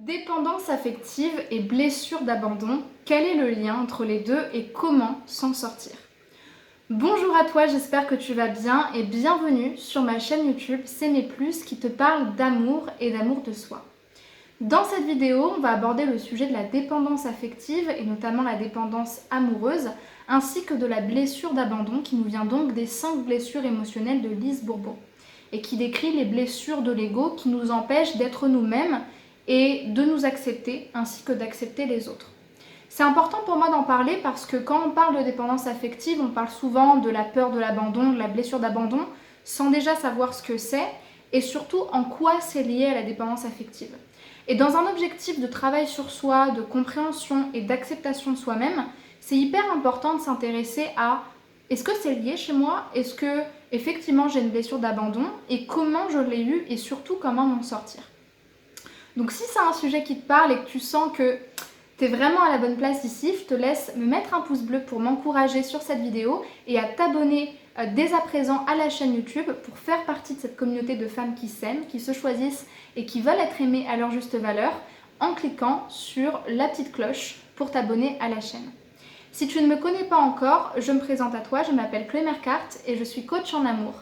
Dépendance affective et blessure d'abandon, quel est le lien entre les deux et comment s'en sortir? Bonjour à toi, j'espère que tu vas bien et bienvenue sur ma chaîne YouTube S'aimer plus qui te parle d'amour et d'amour de soi. Dans cette vidéo, on va aborder le sujet de la dépendance affective et notamment la dépendance amoureuse ainsi que de la blessure d'abandon qui nous vient donc des 5 blessures émotionnelles de Lise Bourbeau et qui décrit les blessures de l'ego qui nous empêchent d'être nous-mêmes et de nous accepter ainsi que d'accepter les autres. C'est important pour moi d'en parler parce que quand on parle de dépendance affective, on parle souvent de la peur de l'abandon, de la blessure d'abandon, sans déjà savoir ce que c'est et surtout en quoi c'est lié à la dépendance affective. Et dans un objectif de travail sur soi, de compréhension et d'acceptation de soi-même, c'est hyper important de s'intéresser à est-ce que c'est lié chez moi? Est-ce que effectivement j'ai une blessure d'abandon? Et comment je l'ai eue et surtout comment m'en sortir? Donc si c'est un sujet qui te parle et que tu sens que tu es vraiment à la bonne place ici, je te laisse me mettre un pouce bleu pour m'encourager sur cette vidéo et à t'abonner dès à présent à la chaîne YouTube pour faire partie de cette communauté de femmes qui s'aiment, qui se choisissent et qui veulent être aimées à leur juste valeur en cliquant sur la petite cloche pour t'abonner à la chaîne. Si tu ne me connais pas encore, je me présente à toi, je m'appelle Chloé Mercart et je suis coach en amour.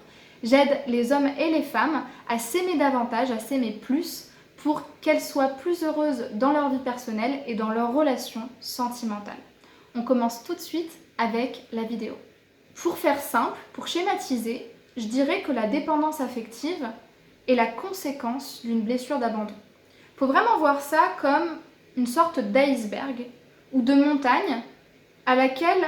J'aide les hommes et les femmes à s'aimer davantage, à s'aimer plus, pour qu'elles soient plus heureuses dans leur vie personnelle et dans leurs relations sentimentales. On commence tout de suite avec la vidéo. Pour faire simple, pour schématiser, je dirais que la dépendance affective est la conséquence d'une blessure d'abandon. Il faut vraiment voir ça comme une sorte d'iceberg ou de montagne à laquelle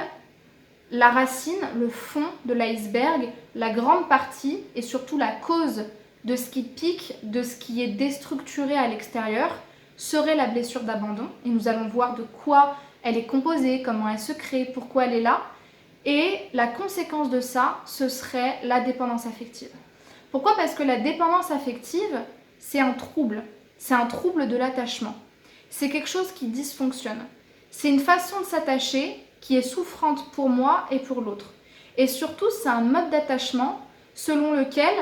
la racine, le fond de l'iceberg, la grande partie et surtout la cause de ce qui pique, de ce qui est déstructuré à l'extérieur, serait la blessure d'abandon. Et nous allons voir de quoi elle est composée, comment elle se crée, pourquoi elle est là. Et la conséquence de ça, ce serait la dépendance affective. Pourquoi? Parce que la dépendance affective, c'est un trouble. C'est un trouble de l'attachement. C'est quelque chose qui dysfonctionne. C'est une façon de s'attacher qui est souffrante pour moi et pour l'autre. Et surtout, c'est un mode d'attachement selon lequel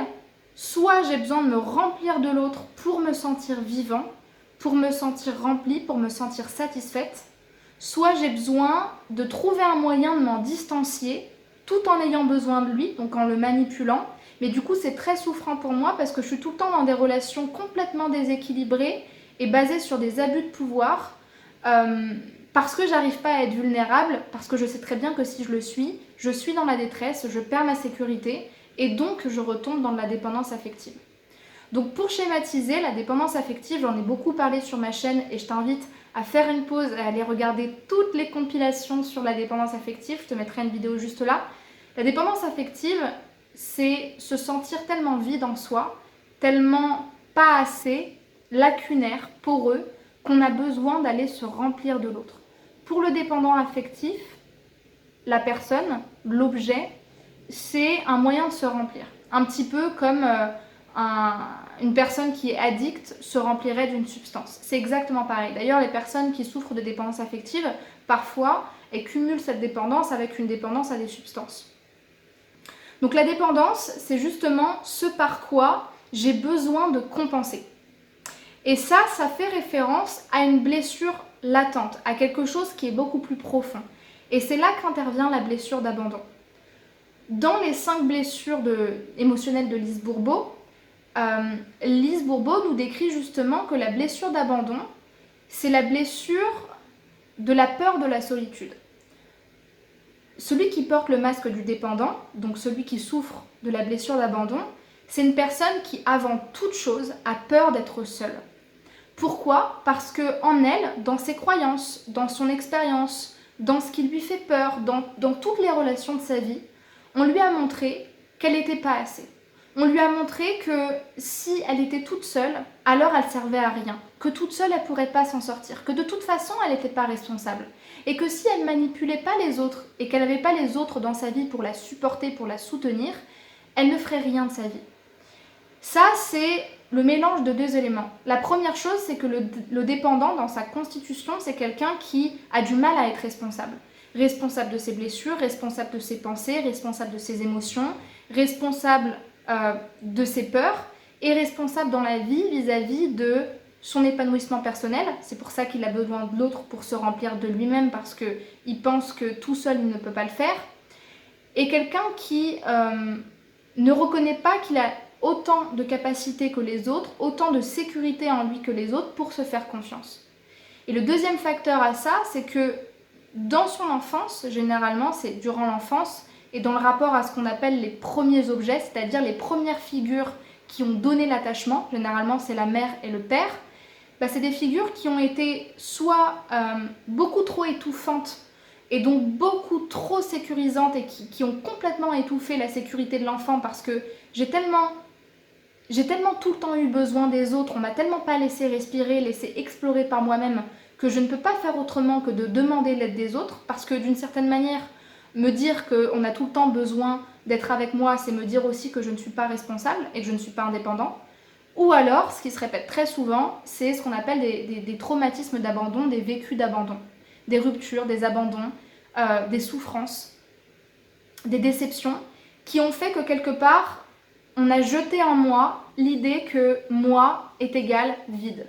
soit j'ai besoin de me remplir de l'autre pour me sentir vivant, pour me sentir remplie, pour me sentir satisfaite, soit j'ai besoin de trouver un moyen de m'en distancier tout en ayant besoin de lui, donc en le manipulant. Mais du coup, c'est très souffrant pour moi parce que je suis tout le temps dans des relations complètement déséquilibrées et basées sur des abus de pouvoir parce que j'arrive pas à être vulnérable, parce que je sais très bien que si je suis dans la détresse, je perds ma sécurité. Et donc, je retombe dans de la dépendance affective. Donc, pour schématiser, la dépendance affective, j'en ai beaucoup parlé sur ma chaîne et je t'invite à faire une pause et à aller regarder toutes les compilations sur la dépendance affective. Je te mettrai une vidéo juste là. La dépendance affective, c'est se sentir tellement vide en soi, tellement pas assez, lacunaire, poreux, qu'on a besoin d'aller se remplir de l'autre. Pour le dépendant affectif, la personne, l'objet, c'est un moyen de se remplir. Un petit peu comme une personne qui est addicte se remplirait d'une substance. C'est exactement pareil. D'ailleurs, les personnes qui souffrent de dépendance affective, parfois, elles cumulent cette dépendance avec une dépendance à des substances. Donc la dépendance, c'est justement ce par quoi j'ai besoin de compenser. Et ça fait référence à une blessure latente, à quelque chose qui est beaucoup plus profond. Et c'est là qu'intervient la blessure d'abandon. Dans les 5 blessures émotionnelles de Lise Bourbeau, Lise Bourbeau nous décrit justement que la blessure d'abandon, c'est la blessure de la peur de la solitude. Celui qui porte le masque du dépendant, donc celui qui souffre de la blessure d'abandon, c'est une personne qui, avant toute chose, a peur d'être seule. Pourquoi? Parce qu'en elle, dans ses croyances, dans son expérience, dans ce qui lui fait peur, dans toutes les relations de sa vie, on lui a montré qu'elle n'était pas assez. On lui a montré que si elle était toute seule, alors elle servait à rien. Que toute seule, elle ne pourrait pas s'en sortir. Que de toute façon, elle n'était pas responsable. Et que si elle ne manipulait pas les autres et qu'elle n'avait pas les autres dans sa vie pour la supporter, pour la soutenir, elle ne ferait rien de sa vie. Ça, c'est le mélange de 2 éléments. La première chose, c'est que le dépendant, dans sa constitution, c'est quelqu'un qui a du mal à être responsable. Responsable de ses blessures, responsable de ses pensées, responsable de ses émotions, responsable de ses peurs et responsable dans la vie vis-à-vis de son épanouissement personnel. C'est pour ça qu'il a besoin de l'autre pour se remplir de lui-même parce qu'il pense que tout seul il ne peut pas le faire. Et quelqu'un qui ne reconnaît pas qu'il a autant de capacités que les autres, autant de sécurité en lui que les autres pour se faire confiance. Et le deuxième facteur à ça, c'est que dans son enfance, généralement, c'est durant l'enfance, et dans le rapport à ce qu'on appelle les premiers objets, c'est-à-dire les premières figures qui ont donné l'attachement, généralement c'est la mère et le père, c'est des figures qui ont été soit beaucoup trop étouffantes et donc beaucoup trop sécurisantes et qui ont complètement étouffé la sécurité de l'enfant parce que j'ai tellement tout le temps eu besoin des autres, on m'a tellement pas laissé respirer, laissé explorer par moi-même que je ne peux pas faire autrement que de demander l'aide des autres parce que d'une certaine manière, me dire qu'on a tout le temps besoin d'être avec moi, c'est me dire aussi que je ne suis pas responsable et que je ne suis pas indépendant. Ou alors, ce qui se répète très souvent, c'est ce qu'on appelle des traumatismes d'abandon, des vécus d'abandon, des ruptures, des abandons, des souffrances, des déceptions, qui ont fait que quelque part, on a jeté en moi l'idée que moi est égal vide.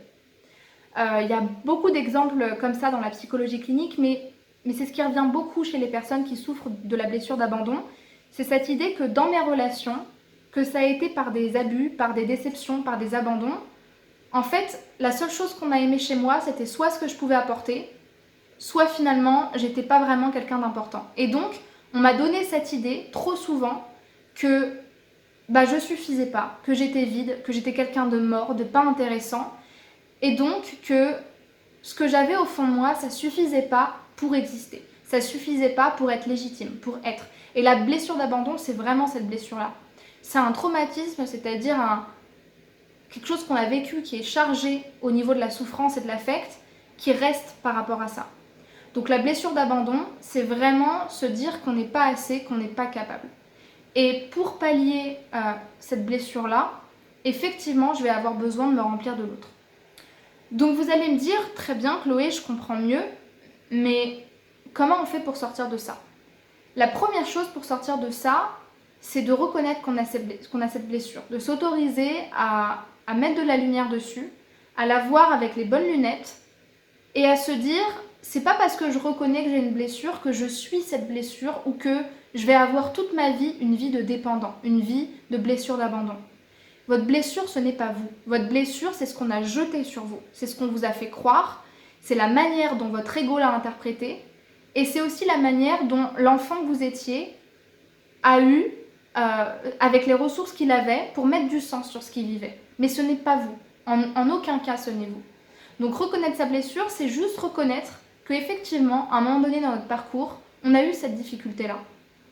Il y a beaucoup d'exemples comme ça dans la psychologie clinique, mais c'est ce qui revient beaucoup chez les personnes qui souffrent de la blessure d'abandon. C'est cette idée que dans mes relations, que ça a été par des abus, par des déceptions, par des abandons, en fait, la seule chose qu'on a aimé chez moi, c'était soit ce que je pouvais apporter, soit finalement, j'étais pas vraiment quelqu'un d'important. Et donc, on m'a donné cette idée, trop souvent, que je suffisais pas, que j'étais vide, que j'étais quelqu'un de mort, de pas intéressant, et donc que ce que j'avais au fond de moi, ça suffisait pas pour exister. Ça suffisait pas pour être légitime, pour être. Et la blessure d'abandon, c'est vraiment cette blessure-là. C'est un traumatisme, c'est-à-dire quelque chose qu'on a vécu qui est chargé au niveau de la souffrance et de l'affect, qui reste par rapport à ça. Donc la blessure d'abandon, c'est vraiment se dire qu'on n'est pas assez, qu'on n'est pas capable. Et pour pallier cette blessure-là, effectivement, je vais avoir besoin de me remplir de l'autre. Donc vous allez me dire, très bien Chloé, je comprends mieux, mais comment on fait pour sortir de ça? La première chose pour sortir de ça, c'est de reconnaître qu'on a cette blessure, de s'autoriser à mettre de la lumière dessus, à la voir avec les bonnes lunettes et à se dire, c'est pas parce que je reconnais que j'ai une blessure que je suis cette blessure ou que je vais avoir toute ma vie une vie de dépendant, une vie de blessure d'abandon. Votre blessure, ce n'est pas vous. Votre blessure, c'est ce qu'on a jeté sur vous. C'est ce qu'on vous a fait croire. C'est la manière dont votre ego l'a interprété. Et c'est aussi la manière dont l'enfant que vous étiez a eu, avec les ressources qu'il avait, pour mettre du sens sur ce qu'il vivait. Mais ce n'est pas vous. En aucun cas, ce n'est vous. Donc reconnaître sa blessure, c'est juste reconnaître qu'effectivement, à un moment donné dans notre parcours, on a eu cette difficulté-là.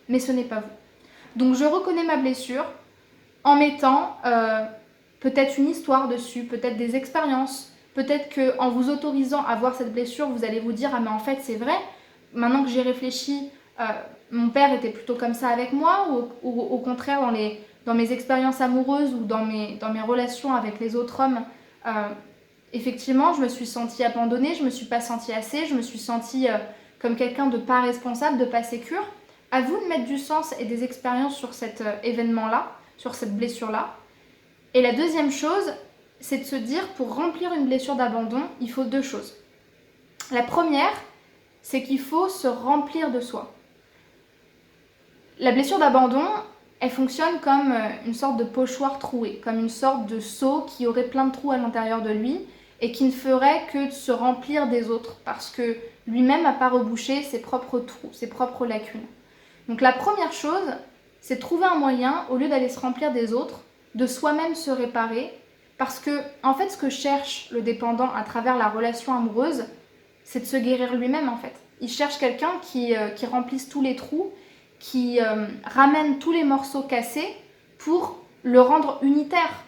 Mais ce n'est pas vous. Donc je reconnais ma blessure, en mettant peut-être une histoire dessus, peut-être des expériences, peut-être qu'en vous autorisant à voir cette blessure, vous allez vous dire « Ah mais en fait c'est vrai, maintenant que j'y réfléchis, mon père était plutôt comme ça avec moi » ou au contraire dans mes expériences amoureuses ou dans mes relations avec les autres hommes, effectivement je me suis sentie abandonnée, je me suis pas sentie assez, je me suis sentie comme quelqu'un de pas responsable, de pas sécure. À vous de mettre du sens et des expériences sur cet événement-là, sur cette blessure-là. Et la deuxième chose, c'est de se dire, pour remplir une blessure d'abandon, il faut deux choses. La première, c'est qu'il faut se remplir de soi. La blessure d'abandon, elle fonctionne comme une sorte de pochoir troué, comme une sorte de seau qui aurait plein de trous à l'intérieur de lui et qui ne ferait que de se remplir des autres parce que lui-même n'a pas rebouché ses propres trous, ses propres lacunes. Donc la première chose, c'est de trouver un moyen, au lieu d'aller se remplir des autres, de soi-même se réparer. Parce que, en fait, ce que cherche le dépendant à travers la relation amoureuse, c'est de se guérir lui-même, en fait. Il cherche quelqu'un qui remplisse tous les trous, qui ramène tous les morceaux cassés pour le rendre unitaire.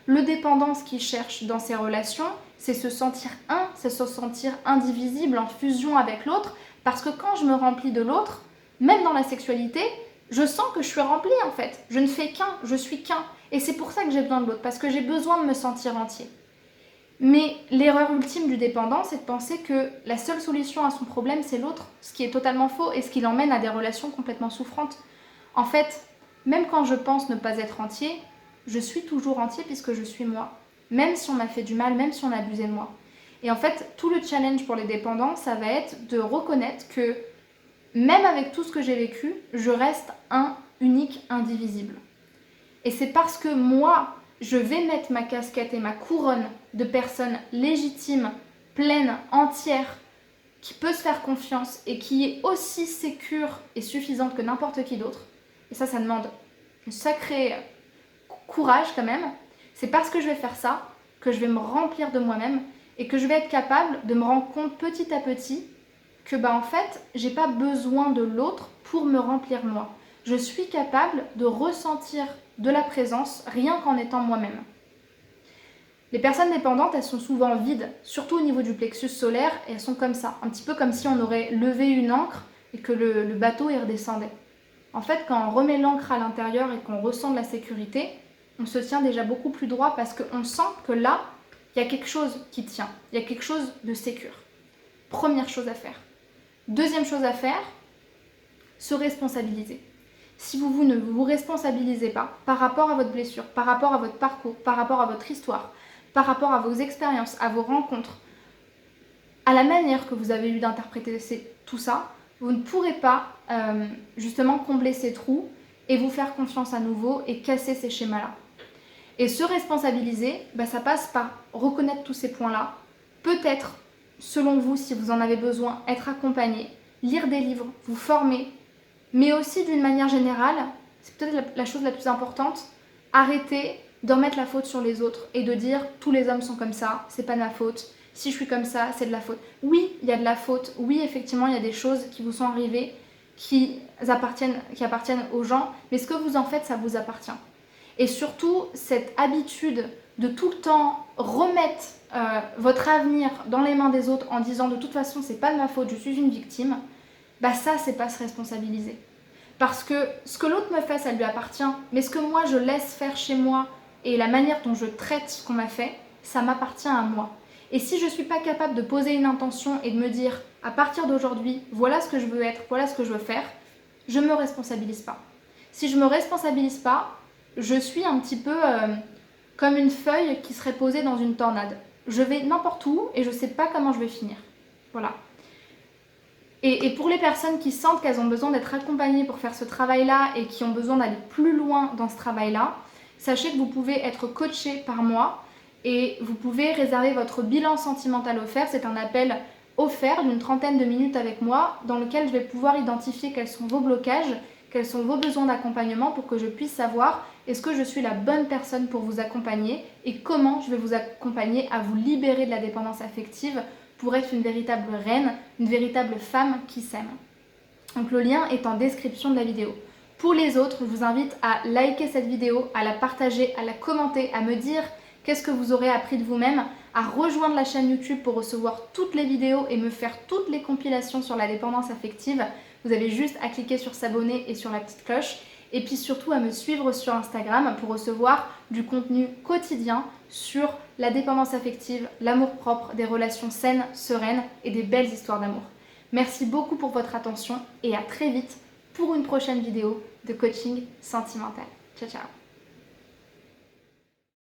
Le dépendant, ce qu'il cherche dans ses relations, c'est se sentir un, c'est se sentir indivisible, en fusion avec l'autre. Parce que quand je me remplis de l'autre, même dans la sexualité, je sens que je suis remplie en fait. Je ne fais qu'un, je suis qu'un. Et c'est pour ça que j'ai besoin de l'autre, parce que j'ai besoin de me sentir entier. Mais l'erreur ultime du dépendant, c'est de penser que la seule solution à son problème, c'est l'autre. Ce qui est totalement faux et ce qui l'emmène à des relations complètement souffrantes. En fait, même quand je pense ne pas être entier, je suis toujours entier puisque je suis moi. même si on m'a fait du mal, même si on a abusé de moi. Et en fait, tout le challenge pour les dépendants, ça va être de reconnaître que même avec tout ce que j'ai vécu, je reste un, unique, indivisible. Et c'est parce que moi, je vais mettre ma casquette et ma couronne de personne légitime, pleine, entière, qui peut se faire confiance et qui est aussi sécure et suffisante que n'importe qui d'autre. Et ça demande un sacré courage quand même. C'est parce que je vais faire ça que je vais me remplir de moi-même et que je vais être capable de me rendre compte petit à petit que en fait, j'ai pas besoin de l'autre pour me remplir moi. Je suis capable de ressentir de la présence rien qu'en étant moi-même. Les personnes dépendantes, elles sont souvent vides, surtout au niveau du plexus solaire, et elles sont comme ça, un petit peu comme si on aurait levé une ancre et que le bateau y redescendait. En fait, quand on remet l'ancre à l'intérieur et qu'on ressent de la sécurité, on se tient déjà beaucoup plus droit parce qu'on sent que là, il y a quelque chose qui tient, il y a quelque chose de sécure. Première chose à faire. Deuxième chose à faire, se responsabiliser. Si vous ne vous responsabilisez pas par rapport à votre blessure, par rapport à votre parcours, par rapport à votre histoire, par rapport à vos expériences, à vos rencontres, à la manière que vous avez eu d'interpréter tout ça, vous ne pourrez pas justement combler ces trous et vous faire confiance à nouveau et casser ces schémas-là. Et se responsabiliser, ça passe par reconnaître tous ces points-là, peut-être, selon vous, si vous en avez besoin, être accompagné, lire des livres, vous former, mais aussi d'une manière générale, c'est peut-être la chose la plus importante, arrêter de remettre la faute sur les autres et de dire tous les hommes sont comme ça, c'est pas de ma faute, si je suis comme ça, c'est de la faute. Oui, il y a de la faute, oui, effectivement, il y a des choses qui vous sont arrivées qui appartiennent aux gens, mais ce que vous en faites, ça vous appartient. Et surtout, cette habitude de tout le temps remettre votre avenir dans les mains des autres en disant de toute façon, c'est pas de ma faute, je suis une victime, ça, c'est pas se responsabiliser. Parce que ce que l'autre me fait, ça lui appartient, mais ce que moi, je laisse faire chez moi et la manière dont je traite ce qu'on m'a fait, ça m'appartient à moi. Et si je ne suis pas capable de poser une intention et de me dire, à partir d'aujourd'hui, voilà ce que je veux être, voilà ce que je veux faire, je ne me responsabilise pas. Si je ne me responsabilise pas, je suis un petit peu comme une feuille qui serait posée dans une tornade. Je vais n'importe où et je ne sais pas comment je vais finir. Voilà. Et pour les personnes qui sentent qu'elles ont besoin d'être accompagnées pour faire ce travail-là et qui ont besoin d'aller plus loin dans ce travail-là, sachez que vous pouvez être coaché par moi et vous pouvez réserver votre bilan sentimental offert. C'est un appel offert d'une 30aine de minutes avec moi dans lequel je vais pouvoir identifier quels sont vos blocages, quels sont vos besoins d'accompagnement pour que je puisse savoir est-ce que je suis la bonne personne pour vous accompagner et comment je vais vous accompagner à vous libérer de la dépendance affective pour être une véritable reine, une véritable femme qui s'aime. Donc le lien est en description de la vidéo. Pour les autres, je vous invite à liker cette vidéo, à la partager, à la commenter, à me dire qu'est-ce que vous aurez appris de vous-même, à rejoindre la chaîne YouTube pour recevoir toutes les vidéos et me faire toutes les compilations sur la dépendance affective. Vous avez juste à cliquer sur s'abonner et sur la petite cloche. Et puis surtout à me suivre sur Instagram pour recevoir du contenu quotidien sur la dépendance affective, l'amour-propre, des relations saines, sereines et des belles histoires d'amour. Merci beaucoup pour votre attention et à très vite pour une prochaine vidéo de coaching sentimental. Ciao ciao.